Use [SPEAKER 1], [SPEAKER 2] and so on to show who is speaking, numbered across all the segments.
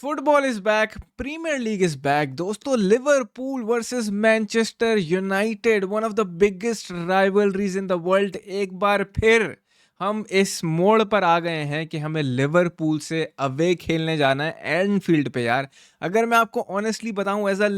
[SPEAKER 1] Football is back, Premier League is back दोस्तों। Liverpool versus Manchester United, one of the biggest rivalries in the world. एक बार फिर हम इस मोड़ पर आ गए हैं कि हमें लिवरपूल से अवे खेलने जाना है एनफील्ड पे। यार अगर मैं आपको ऑनेस्टली बताऊं, एज अ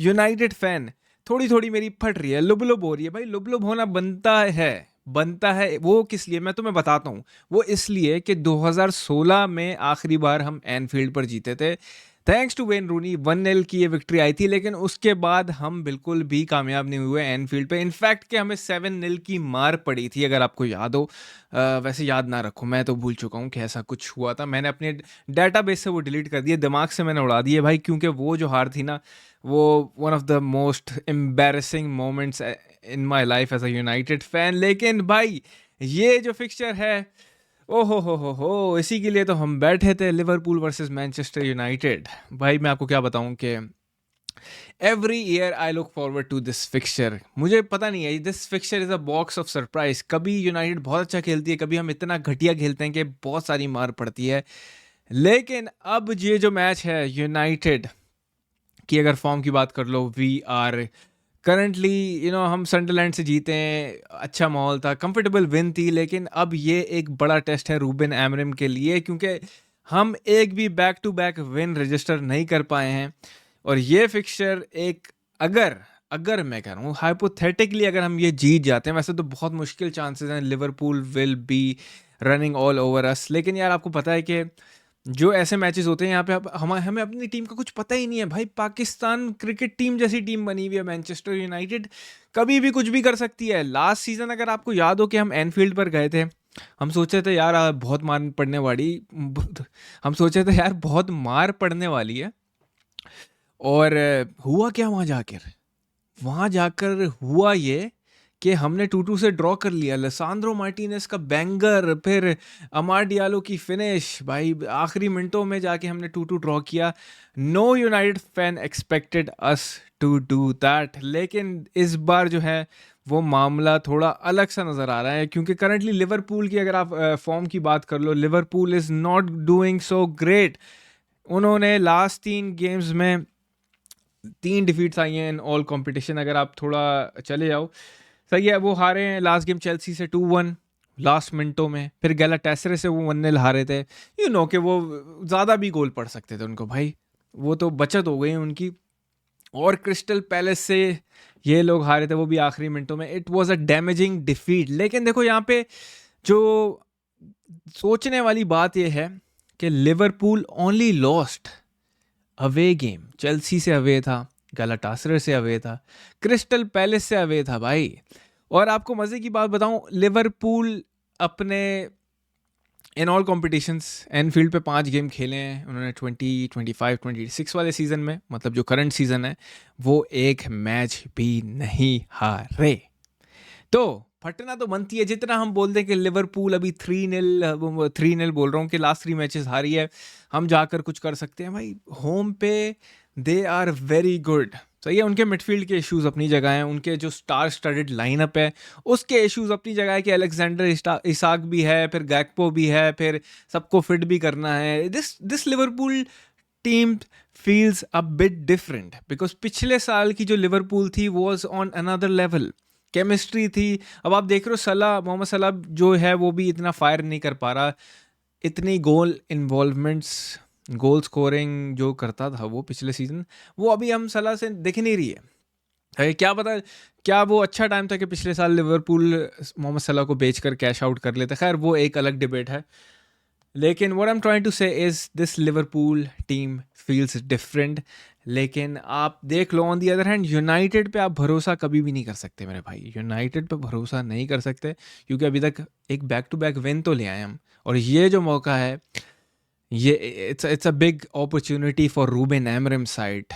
[SPEAKER 1] यूनाइटेड फैन थोड़ी थोड़ी मेरी फट रही है, लुब लुब हो रही है भाई। लुब लुब होना बनता है। वो किस लिए, मैं तुम्हें बताता हूँ। वो इसलिए कि 2016 में आखिरी बार हम एनफील्ड पर जीते थे, थैंक्स टू वेन रूनी। 1-0 की ये विक्ट्री आई थी, लेकिन उसके बाद हम बिल्कुल भी कामयाब नहीं हुए एनफील्ड पे। इनफैक्ट कि हमें 7-0 की मार पड़ी थी, अगर आपको याद हो। वैसे याद ना रखो, मैं तो भूल चुका हूँ कि ऐसा कुछ हुआ था। मैंने अपने डेटाबेस से वो डिलीट कर दिए, दिमाग से मैंने उड़ा दिए भाई, क्योंकि वो जो हार थी ना, वो one of the most embarrassing moments in my life as a United fan. लेकिन भाई ये जो फिक्सचर है, ओ हो इसी के लिए तो हम बैठे थे, लिवरपूल वर्सेस मैनचेस्टर यूनाइटेड। भाई मैं आपको क्या बताऊं कि every year I look forward to this fixture. मुझे पता नहीं है, this fixture is a box of surprise. कभी यूनाइटेड बहुत अच्छा खेलती है, कभी हम इतना घटिया खेलते हैं कि बहुत सारी मार पड़ती है। लेकिन अब ये जो मैच है यूनाइटेड की, अगर फॉर्म की बात कर लो, वी आर करंटली हम सनडरलैंड से जीते हैं, अच्छा माहौल था, कंफर्टेबल विन थी। लेकिन अब ये एक बड़ा टेस्ट है रूबेन एमरिम के लिए, क्योंकि हम एक भी back to back win register नहीं कर पाए हैं। और ये फिक्सचर एक, अगर अगर मैं कह रहा हूँ हाइपोथेटिकली, अगर हम ये जीत जाते हैं, वैसे तो बहुत मुश्किल चांसेस हैं, Liverpool will be running all over us. लेकिन यार आपको पता है कि जो ऐसे मैचेस होते हैं यहाँ पे, हमें अपनी टीम का कुछ पता ही नहीं है भाई। पाकिस्तान क्रिकेट टीम जैसी टीम बनी हुई है मैनचेस्टर यूनाइटेड, कभी भी कुछ भी कर सकती है। लास्ट सीजन अगर आपको याद हो कि हम एनफील्ड पर गए थे, हम सोचे थे यार बहुत मार पड़ने वाली हम सोचे थे यार बहुत मार पड़ने वाली है। और हुआ क्या वहाँ जाकर हुआ ये कि हमने 2-2 से ड्रॉ कर लिया। लिसांड्रो मार्टिनेज का बैंगर, फिर अमार डियालो की फिनिश, भाई आखिरी मिनटों में जाके हमने 2-2 ड्रॉ किया। No United fan expected us to do that. लेकिन इस बार जो है वो मामला थोड़ा अलग सा नज़र आ रहा है, क्योंकि करंटली लिवरपूल की अगर आप फॉर्म की बात कर लो, Liverpool is not doing so great. उन्होंने लास्ट 3 गेम्स में 3 डिफीट्स आई हैं इन ऑल कंपटीशन। अगर आप थोड़ा चले जाओ, सही है, वो हारे हैं लास्ट गेम चेल्सी से 2-1 लास्ट मिनटों में, फिर गैलाटासरे से वो 1-0 हारे थे। कि वो ज़्यादा भी गोल पड़ सकते थे उनको भाई, वो तो बचत हो गई उनकी। और क्रिस्टल पैलेस से ये लोग हारे थे, वो भी आखिरी मिनटों में। It was a damaging defeat. लेकिन देखो यहाँ पे जो सोचने वाली बात यह है कि Liverpool only lost away game. Chelsea से अवे था, गलाटासरे से अवे था, क्रिस्टल पैलेस से अवे था भाई। और आपको मज़े की बात बताऊं, लिवरपूल अपने इन ऑल कॉम्पिटिशन्स एनफील्ड पे 5 गेम खेले हैं उन्होंने। 2025-26 वाले सीज़न में, मतलब जो करंट सीज़न है, वो एक मैच भी नहीं हारे। तो फटना तो बनती है, जितना हम बोलते हैं कि लिवरपूल अभी 3-0 बोल रहा हूँ कि लास्ट 3 मैचेस हारी है, हम जाकर कुछ कर सकते हैं भाई। होम पे दे आर वेरी गुड, सही है। उनके मिडफील्ड के इश्यूज अपनी जगह हैं, उनके जो स्टार स्टडेड लाइनअप है उसके इश्यूज अपनी जगह है, कि अलेक्जेंडर इसाक भी है, फिर गैक्पो भी है, फिर सबको फिट भी करना है। This Liverpool team feels a bit different, because पिछले साल की जो लिवरपूल थी was on another level, chemistry थी। अब आप देख रहे हो मोहम्मद सलाह जो है वो भी इतना फायर नहीं कर पा रहा, इतनी गोल इन्वॉल्वमेंट्स, गोल स्कोरिंग जो करता था वो पिछले सीजन, वो अभी हम सलाह से दिख नहीं रही है। क्या पता क्या वो अच्छा टाइम था कि पिछले साल लिवरपूल मोहम्मद सलाह को बेचकर कैश आउट कर लेते। खैर वो एक अलग डिबेट है। लेकिन what I am trying to say is this Liverpool team feels different. लेकिन आप देख लो on the other hand, United पे आप भरोसा कभी भी नहीं कर सकते मेरे भाई। यूनाइटेड पे भरोसा नहीं कर सकते, क्योंकि अभी तक एक बैक टू बैक विन तो ले आए हम, और ये जो मौका है, ये it's a big opportunity for Ruben Amorim side.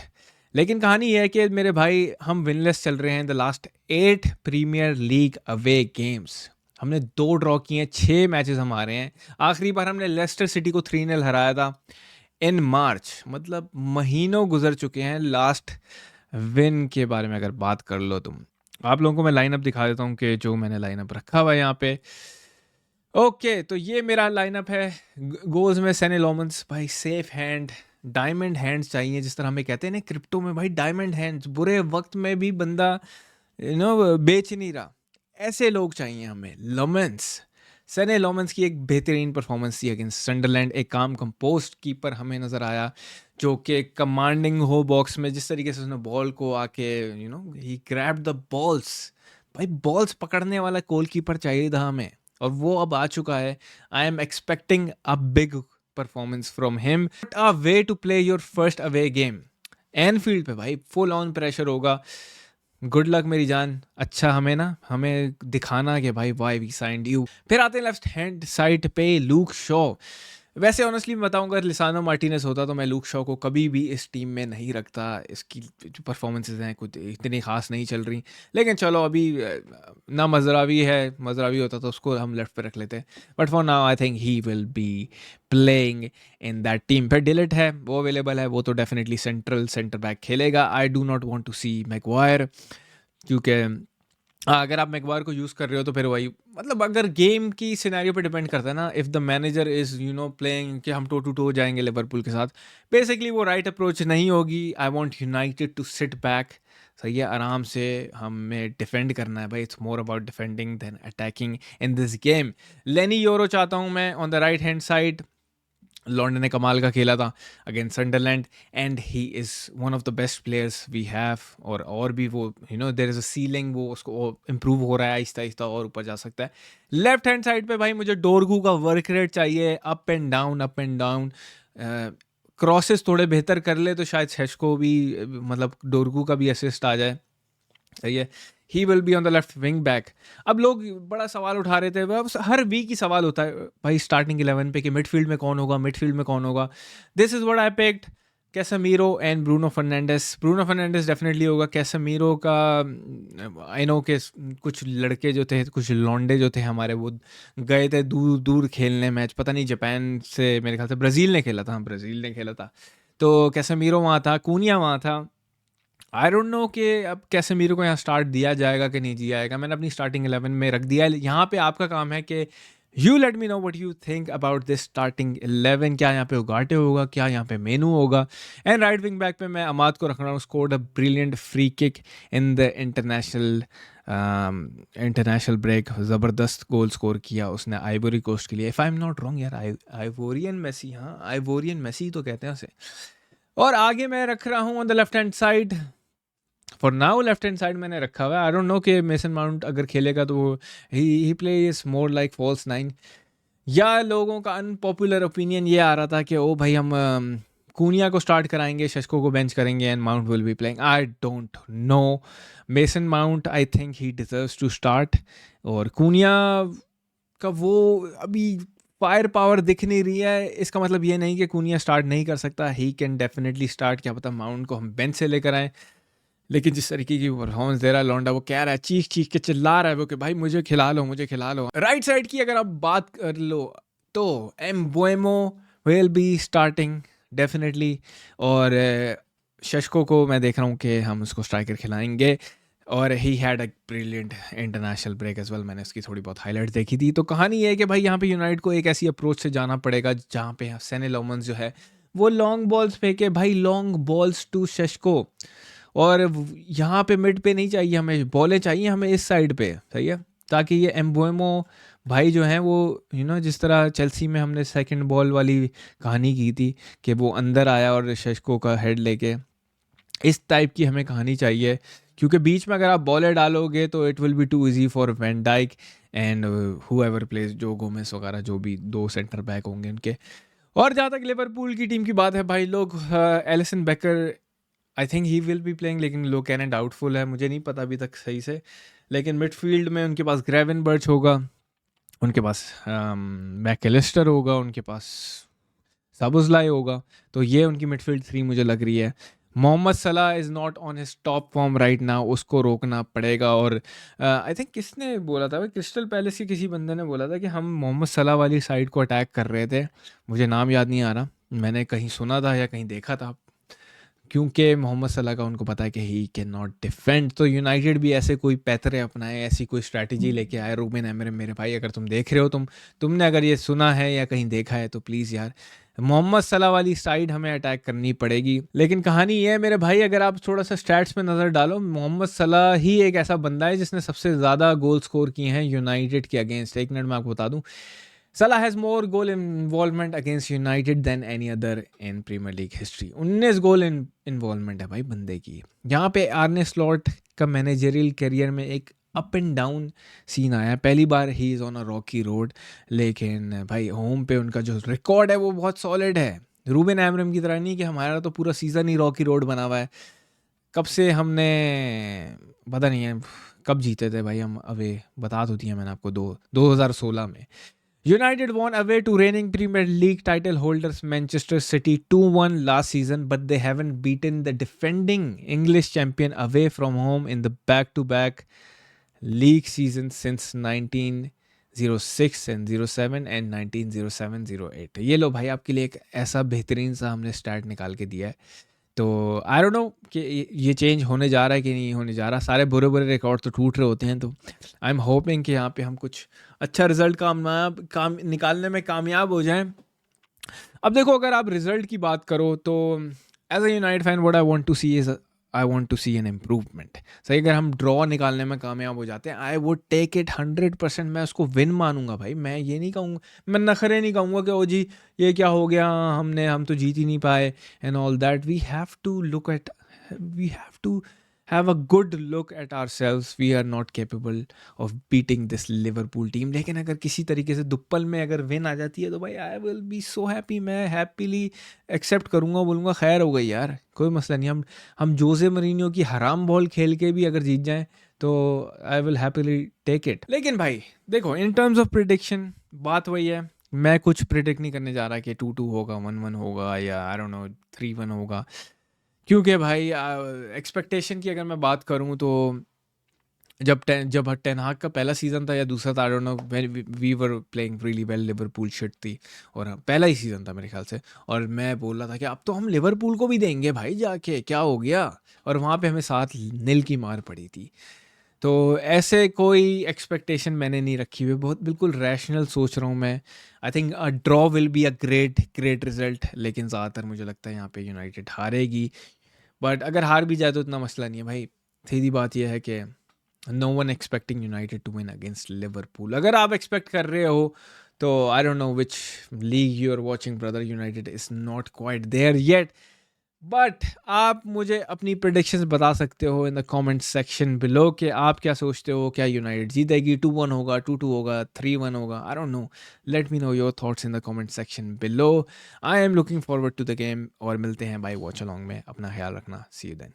[SPEAKER 1] लेकिन कहानी ये है कि मेरे भाई हम विनलेस चल रहे हैं the last 8 Premier League away games. हमने 2 ड्रॉ किए हैं, 6 मैचेस हम हारे हैं। आखिरी बार हमने लेस्टर सिटी को 3-0 हराया था इन मार्च, मतलब महीनों गुजर चुके हैं लास्ट विन के बारे में अगर बात कर लो तुम। आप लोगों को मैं लाइनअप दिखा देता हूँ कि जो मैंने लाइनअप रखा हुआ है यहाँ पे। ओके तो ये मेरा लाइनअप है। गोल्स में सेने लोमंस भाई, सेफ हैंड, डायमंड हैंड्स चाहिए, जिस तरह हमें कहते हैं ना क्रिप्टो में भाई डायमंड हैंड्स, बुरे वक्त में भी बंदा बेच नहीं रहा, ऐसे लोग चाहिए हमें। लोमेंस, सने लोमेंस की एक बेहतरीन परफॉर्मेंस थी अगेंस्ट संडरलैंड। एक काम कंपोस्ट कीपर हमें नज़र आया जो कि कमांडिंग हो बॉक्स में, जिस तरीके से उसने बॉल को आके ही ग्रैब्ड द बॉल्स। भाई बॉल्स पकड़ने वाला गोलकीपर चाहिए था हमें, और वो अब आ चुका है। I am expecting a big performance from him. A way to play your first away game Anfield पे भाई, फुल ऑन प्रेशर होगा। गुड लक मेरी जान। अच्छा हमें दिखाना कि भाई वाई वी साइंड यू। फिर आते हैं लेफ्ट हैंड साइड पे लूक शॉ। वैसे ऑनेस्टली मैं बताऊंगा, लिसानो मार्टिनेज होता तो मैं लूक शॉ को कभी भी इस टीम में नहीं रखता। इसकी जो परफॉर्मेंसेज हैं कुछ इतनी खास नहीं चल रही, लेकिन चलो अभी ना मजरावी है, मजरावी होता तो उसको हम लेफ्ट पे रख लेते। But for now I think he will be playing in that team. फिर डिलिट है, वो अवेलेबल है, वो तो डेफिनेटली सेंटर बैक खेलेगा। I do not want to see Maguire, क्योंकि अगर आप मैगवायर को यूज़ कर रहे हो तो फिर वही, मतलब अगर गेम की सिनेरियो पे डिपेंड करता है ना। If the manager is playing कि हम टू टू जाएंगे लिवरपूल के साथ, बेसिकली वो राइट अप्रोच नहीं होगी। I want United to sit back, सही है, आराम से हमें डिफेंड करना है भाई। It's more about defending than attacking in this game. Leny Yoro चाहता हूँ मैं on the right hand side. लॉन्डन ने कमाल का खेला था against Sunderland, and he is one of the best players we have. और भी वो देयर इज़ अ सीलिंग, वो उसको इम्प्रूव हो रहा है आहिस्ता आहिस्ता, और ऊपर जा सकता है। लेफ्ट हैंड साइड पे भाई मुझे डोरगू का वर्क रेट चाहिए, up and down up and down. Crosses थोड़े बेहतर कर ले तो शायद शेशको भी, मतलब डोरगू का भी असिस्ट आ जाए, सही है। He will be on the left wing back. अब लोग बड़ा सवाल उठा रहे थे, अब हर वीक ही सवाल होता है भाई स्टार्टिंग 11 पे कि मिडफील्ड में कौन होगा, मिडफील्ड में कौन होगा। This is what I picked, Casemiro and Bruno Fernandes. Bruno Fernandes definitely होगा। कैसेमीरो का आई नो के कुछ लड़के जो थे, कुछ लौंडे जो थे हमारे, वो गए थे दूर दूर खेलने मैच, पता नहीं जापान से, मेरे ख्याल से ब्राज़ील ने खेला था, हाँ ब्राज़ील ने खेला था। तो कैसेमीरो वहाँ था, कूनिया वहाँ था। आई डोंट नो कि अब कैसेमीरो को यहाँ स्टार्ट दिया जाएगा कि नहीं दिया जाएगा। मैंने अपनी स्टार्टिंग 11 में रख दिया है। यहाँ पे आपका काम है कि you let me know what you think about this starting 11। क्या यहाँ पे उगाटे होगा, क्या यहाँ पे मेनू होगा। एंड राइट विंग बैक पे मैं अमाद को रख रहा हूँ। Scored a brilliant free kick in the international break, ज़बरदस्त गोल स्कोर किया उसने आइवरी कोस्ट के लिए, if I am not wrong यार, आइवोरियन मेसी, हाँ आइवोरियन मेसी तो कहते हैं उसे। और आगे मैं रख रहा हूँ on the left hand side, for now left hand side मैंने रखा हुआ है। आई डोंट नो कि मेसन माउंट अगर खेलेगा तो he plays more like false nine, या लोगों का अनपॉपुलर ओपिनियन ये आ रहा था कि ओ भाई हम कूनिया को स्टार्ट कराएंगे, शशको को बेंच करेंगे and Mount will be playing. I don't know, Mason Mount I think he deserves to start. और कूनिया का वो अभी फायर पावर दिख नहीं रही है, इसका मतलब ये नहीं कि कूनिया स्टार्ट नहीं कर सकता। ही कैन डेफिनेटली स्टार्ट, क्या पता माउंट को हम बेंच से लेकर आएँ। लेकिन जिस तरीके की परफॉर्मेंस दे रहा है लौंडा, वो कह रहा है, चीख चीख के चिल्ला रहा है वो कि भाई मुझे खिला लो, मुझे खिला लो। राइट साइड की अगर आप बात कर लो तो एम्बुएमो विल बी स्टार्टिंग डेफिनेटली। और शशको को मैं देख रहा हूँ कि हम उसको स्ट्राइकर खिलाएंगे। और he had a brilliant international break as well, मैंने उसकी थोड़ी बहुत हाईलाइट देखी थी। तो कहानी ये है कि भाई यहाँ पे यूनाइटेड को एक ऐसी अप्रोच से जाना पड़ेगा जहाँ पे सेने लोमन्स जो है वो लॉन्ग बॉल्स फेंके, भाई लॉन्ग बॉल्स टू शशको। और यहाँ पे मिड पे नहीं चाहिए हमें, बॉलें चाहिए हमें इस साइड पे, सही है, ताकि ये एम्बुएमो भाई जो हैं वो जिस तरह चेल्सी में हमने सेकंड बॉल वाली कहानी की थी कि वो अंदर आया और शशको का हेड लेके, इस टाइप की हमें कहानी चाहिए। क्योंकि बीच में अगर आप बॉलें डालोगे तो it will be too easy for van Dijk and whoever plays, जो गोमेस वगैरह, जो भी दो सेंटर बैक होंगे उनके। और जहाँ तक लिवरपूल की टीम की बात है भाई, लोग Allison baker I think he will be playing, लेकिन लोग कहना डाउटफुल है, मुझे नहीं पता अभी तक सही से। लेकिन मिडफील्ड में उनके पास ग्रेवेनबर्च होगा, उनके पास मैकलिस्टर होगा, उनके पास सबुज़लाई होगा। तो ये उनकी मिडफील्ड थ्री मुझे लग रही है। मोहम्मद सलाह is not on his top form right now, उसको रोकना पड़ेगा। और आई थिंक किसने बोला था भाई, क्रिस्टल पैलेस के किसी बंदे ने बोला था कि हम मोहम्मद सलाह वाली साइड को अटैक कर रहे थे, मुझे नाम याद नहीं आ रहा, मैंने कहीं सुना था या कहीं देखा था। क्योंकि मोहम्मद सलाह का उनको पता है कि ही कैन नॉट डिफेंड, तो यूनाइटेड भी ऐसे कोई पैतरे अपनाए, ऐसी कोई स्ट्रैटेजी लेके आए। रूबेन एमरम मेरे भाई, अगर तुम देख रहे हो, तुमने अगर ये सुना है या कहीं देखा है तो प्लीज़ यार मोहम्मद सलाह वाली साइड हमें अटैक करनी पड़ेगी। लेकिन कहानी ये है मेरे भाई, अगर आप थोड़ा सा स्टैट्स में नज़र डालो, मोहम्मद सलाह ही एक ऐसा बंदा है जिसने सबसे ज़्यादा गोल स्कोर किए हैं यूनाइटेड के अगेंस्ट। एक मिनट में आपको बता दूं, Salah has more goal involvement against United than any other in Premier League history. 19 goal involvement है भाई बंदे की। यहाँ पे आर्ने स्लॉट का मैनेजरियल करियर में एक अप एंड डाउन सीन आया। पहली बार ही is on a rocky road, लेकिन भाई होम पे उनका जो रिकॉर्ड है वो बहुत सॉलिड है। रूबेन एमरम की तरह नहीं कि हमारा तो पूरा सीज़न ही रॉकी रोड बना हुआ है। कब से हमने, पता नहीं है कब जीते थे भाई हम अवे, बता तो दिया मैंने आपको, 2016 में। United won away to reigning Premier League title holders Manchester City 2-1 last season, but they haven't beaten the defending English champion away from home in the back-to-back league seasons since 1906 and 07 and 1907-08। ये लो भाई आपके लिए एक ऐसा बेहतरीन सा हमने start निकाल के दिया है। तो आई डोंट नो कि ये चेंज होने जा रहा है कि नहीं होने जा रहा। सारे बुरे बुरे रिकॉर्ड तो टूट रहे होते हैं, तो आई एम होपिंग कि यहाँ पे हम कुछ अच्छा रिजल्ट काम निकालने में कामयाब हो जाएं। अब देखो, अगर आप रिजल्ट की बात करो तो as a United fan what I want to see is, I want to see an improvement. सही, अगर हम ड्रॉ निकालने में कामयाब हो जाते हैं, आई वुड टेक इट 100%। मैं उसको विन मानूंगा भाई। मैं ये नहीं कहूँगा, मैं नखरे नहीं कहूँगा कि ओ जी ये क्या हो गया, हम तो जीत ही नहीं पाए and all that. We have to look at, we have to have a good look at ourselves. We are not capable of beating this Liverpool team. लेकिन अगर किसी तरीके से दुप्पल में अगर विन आ जाती है तो भाई I will be so happy. मैं हैप्पीली एक्सेप्ट करूँगा, बोलूँगा खैर हो गई यार, कोई मसला नहीं। हम जोसे मरीनियो की हराम बॉल खेल के भी अगर जीत जाएं तो I will happily take it. लेकिन भाई देखो, इन टर्म्स ऑफ प्रिडिक्शन बात वही है, मैं कुछ प्रिडिक्ट नहीं करने जा रहा कि 2-2 होगा, 1-1 होगा, या आई डोंट नो 3-1 होगा। क्योंकि भाई एक्सपेक्टेशन की अगर मैं बात करूं तो जब टेन हाग का पहला सीज़न था या दूसरा था, I don't know, we were playing really well, Liverpool shit थी, और पहला ही सीज़न था मेरे ख्याल से, और मैं बोल रहा था कि अब तो हम लिवरपूल को भी देंगे भाई जाके, क्या हो गया, और वहाँ पे हमें 7-0 की मार पड़ी थी। तो ऐसे कोई एक्सपेक्टेशन मैंने नहीं रखी हुई, बहुत बिल्कुल रैशनल सोच रहा हूँ मैं। I think a draw will be a great result, लेकिन ज़्यादातर मुझे लगता है यहाँ पे यूनाइटेड हारेगी। बट अगर हार भी जाए तो इतना मसला नहीं है भाई। सीधी बात यह है कि no one expecting United to win against Liverpool. अगर आप एक्सपेक्ट कर रहे हो तो I don't know which league you are watching brother, United is not quite there yet. But आप मुझे अपनी प्रेडिक्शंस बता सकते हो in the comment section below कि आप क्या सोचते हो, क्या यूनाइटेड जीतेगी, 2-1 होगा, 2-2 होगा, 3-1 होगा, I don't know. Let me know your thoughts in the comment section below. I am looking forward to the game, और मिलते हैं बाय वॉच अलॉन्ग में। अपना ख्याल रखना, सी यू देन।